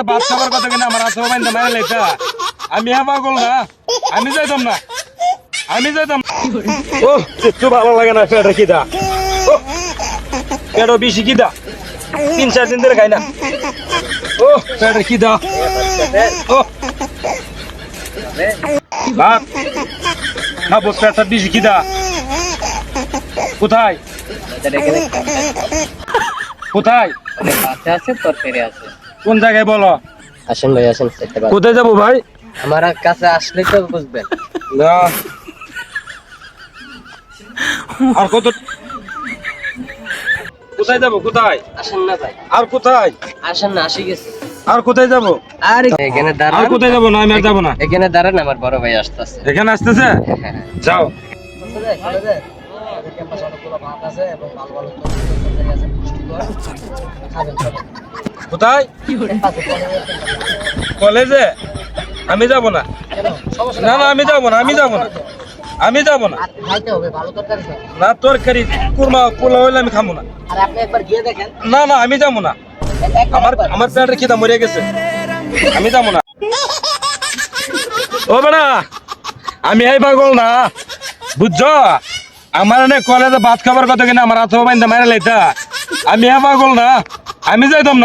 ভাত খাবার কথা কিনা আমার হাত বাইন্দা মারা লাইতা আমি পাগল না আমি যাইতাম না ও একটু ভালো লাগে না পেটে কিদা পেটও বেশি কিদা 3-4 দিন ধরে খাই না ও পেটে কিদা ও ভাত খাবো পেটটা বেশি কিদা কোথায় কোথায় আছে তরকারি আছে। কোন জায়গায় বলো আসেন ভাই আসেন। কোথায় যাবো ভাই আমার কাছে আসলে তো বুঝবেন। না আর কত কোথায় যাবো কোথায় আসেন না ভাই, আর কোথায় আসেন না, আসি গেছে। আর কোথায় যাবো আর এখানে আর দাঁড়ান, কোথায় যাবো না আমি আর যাবো না এখানে দাঁড়ান, আমার বড় ভাই আসতেছে। এখানে আসতেছে যাও কোথায় কলেজে আমি যাব না না না আমি যাব না না তরকারি কুরমা পোলা হইলে আমি খাবো না না না আমি যাবো না আমার পেটের খিদা মরে গেছে আমি যাবো না ও বেড়া আমি এই পাগল না বুঝছো আমার কলেজে ভাত খাবার কথা কিনা আমার হাত বাইন্দা মারা লাইতা আমি পাগল না আমি যাইতাম